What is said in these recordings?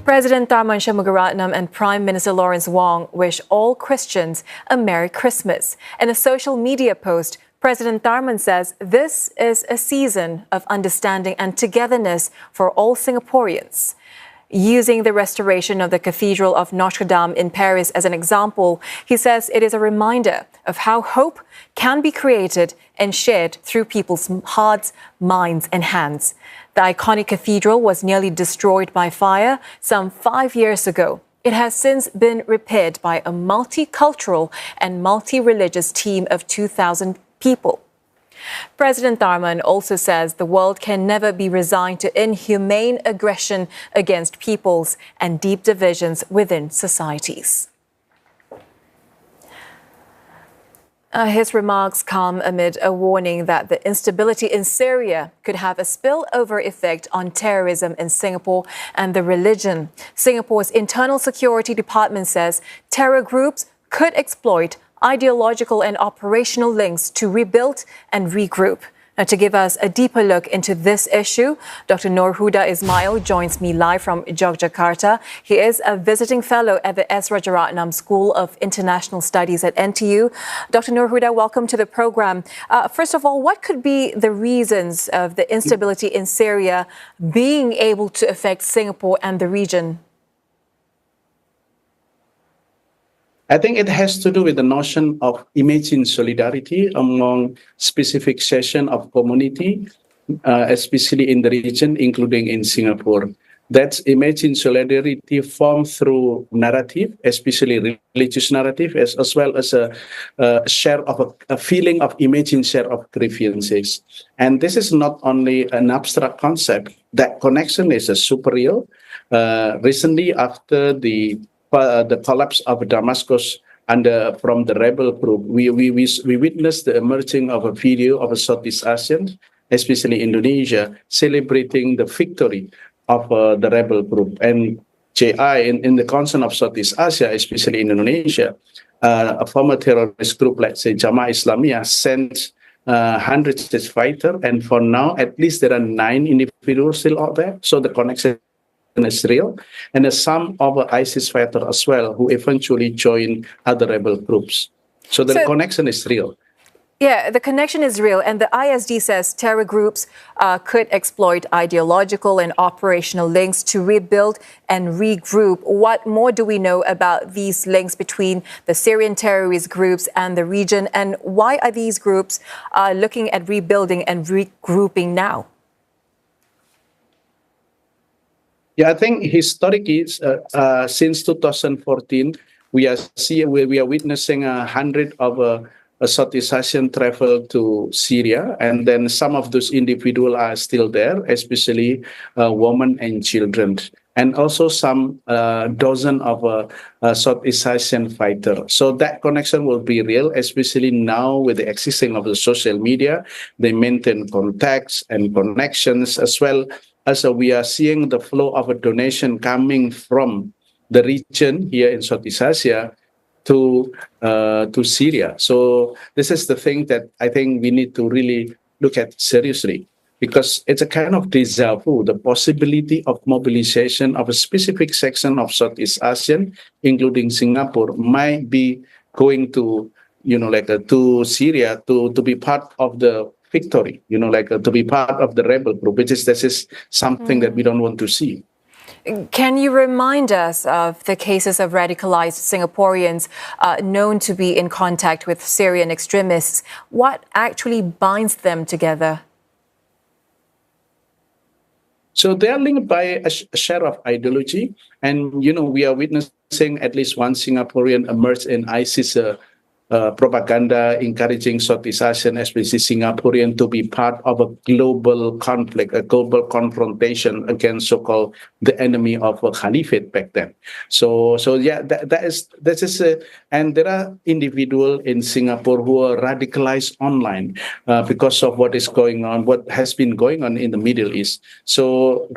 President Tharman Shanmugaratnam and Prime Minister Lawrence Wong wish all Christians a Merry Christmas. In a social media post, President Tharman says this is a season of understanding and togetherness for all Singaporeans. Using the restoration of the Cathedral of Notre Dame in Paris as an example, he says it is a reminder of how hope can be created and shared through people's hearts, minds and hands. The iconic cathedral was nearly destroyed by fire some 5 years ago. It has since been repaired by a multicultural and multi-religious team of 2,000 people. President Tharman also says the world can never be resigned to inhumane aggression against peoples and deep divisions within societies. His remarks come amid a warning that the instability in Syria could have a spillover effect on terrorism in Singapore and the religion. Singapore's Internal Security Department says terror groups could exploit ideological and operational links to rebuild and regroup. Now, to give us a deeper look into this issue, Dr. Nur Huda Ismail joins me live from Yogyakarta. He is a visiting fellow at the S. Rajaratnam School of International Studies at NTU. Dr. Nur Huda, welcome to the program. First of all, what could be the reasons of the instability in Syria being able to affect Singapore and the region? I think it has to do with the notion of imagined solidarity among specific section of community, especially in the region, including in Singapore. That's imagined solidarity formed through narrative, especially religious narrative, as well as a share of a feeling of imagined share of grievances. And this is not only an abstract concept. That connection is super real. Recently, after the collapse of Damascus from the rebel group, we witnessed the emerging of a video of a Southeast Asian, especially Indonesia, celebrating the victory of the rebel group. And JI, in the concern of Southeast Asia, especially in Indonesia, a former terrorist group, let's say Jamaah Islamiyah, sent hundreds of fighters, and for now, at least there are 9 individuals still out there. So the connection is real, and there's some of ISIS fighters as well who eventually join other rebel groups. So the connection is real. Yeah, the connection is real, and the ISD says terror groups could exploit ideological and operational links to rebuild and regroup. What more do we know about these links between the Syrian terrorist groups and the region, and why are these groups looking at rebuilding and regrouping now? Yeah, I think historically, since 2014, we are witnessing 100 of Southeast Asian travel to Syria, and then some of those individuals are still there, especially women and children, and also some dozen of Southeast Asian fighters. So that connection will be real, especially now with the existing of the social media. They maintain contacts and connections, as well as we are seeing the flow of a donation coming from the region here in Southeast Asia to Syria. So this is the thing that I think we need to really look at seriously, because it's a kind of déjà vu, the possibility of mobilization of a specific section of Southeast Asian, including Singapore, might be going to, to Syria to be part of the victory, to be part of the rebel group, this is something that we don't want to see. Can you remind us of the cases of radicalized Singaporeans known to be in contact with Syrian extremists? What actually binds them together? So they are linked by a share of ideology. And, we are witnessing at least one Singaporean emerge in ISIS propaganda, encouraging Southeast Asian, especially Singaporean, to be part of a global conflict, a global confrontation against so-called the enemy of a caliphate back then. So yeah, and there are individuals in Singapore who are radicalized online because of what is going on, what has been going on in the Middle East. So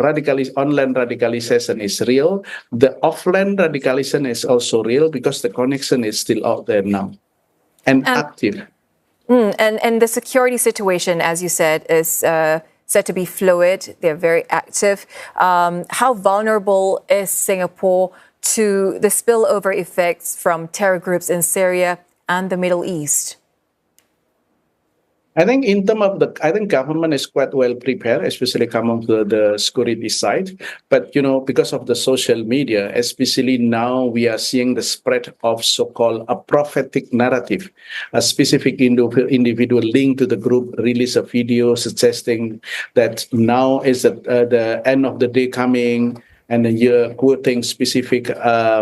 online radicalization is real. The offline radicalization is also real, because the connection is still out there now. And active. And the security situation, as you said, is said to be fluid. They're very active. How vulnerable is Singapore to the spillover effects from terror groups in Syria and the Middle East? I think in terms of I think government is quite well prepared, especially coming to the security side. But, because of the social media, especially now we are seeing the spread of so-called a prophetic narrative. A specific individual linked to the group release a video suggesting that now is the end of the day coming, and you're quoting specific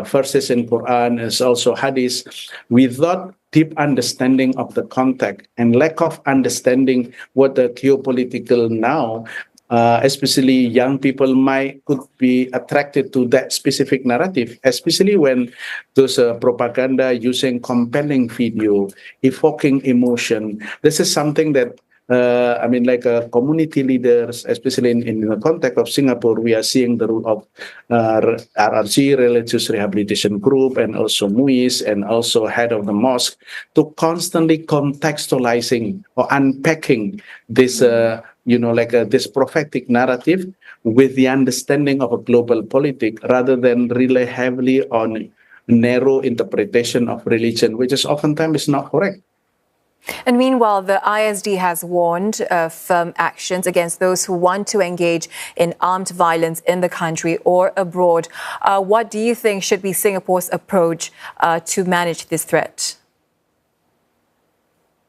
verses in Quran, as also hadith, without deep understanding of the context and lack of understanding what the geopolitical now, especially young people could be attracted to that specific narrative, especially when those propaganda using compelling video, evoking emotion. This is something that community leaders, especially in the context of Singapore, we are seeing the role of RRG, Religious Rehabilitation Group, and also MUIS, and also head of the mosque, to constantly contextualizing or unpacking this, this prophetic narrative with the understanding of a global politic, rather than rely heavily on narrow interpretation of religion, which is oftentimes not correct. And meanwhile, the ISD has warned of firm actions against those who want to engage in armed violence in the country or abroad. What do you think should be Singapore's approach to manage this threat?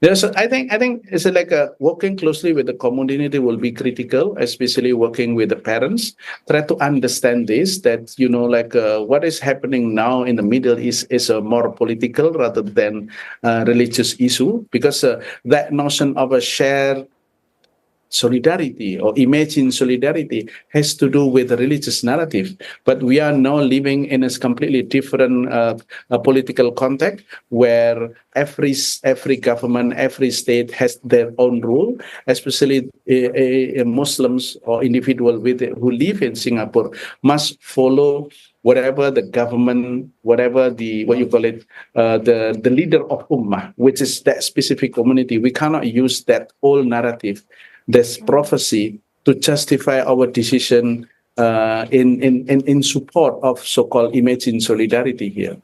Yes, I think it's like working closely with the community will be critical, especially working with the parents. Try to understand this, that, what is happening now in the Middle East is a more political rather than religious issue, because that notion of a shared solidarity or imagined solidarity has to do with the religious narrative. But we are now living in a completely different political context, where every government, every state has their own rule, especially Muslims or individuals who live in Singapore must follow whatever the government, whatever the the leader of Ummah, which is that specific community. We cannot use that old narrative, this prophecy, to justify our decision in support of so-called imagined solidarity here.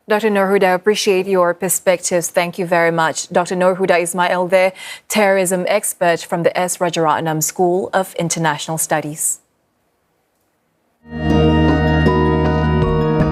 Dr. Nur Huda, I appreciate your perspectives. Thank you very much. Dr. Nur Huda Ismail there, terrorism expert from the S. Rajaratnam School of International Studies.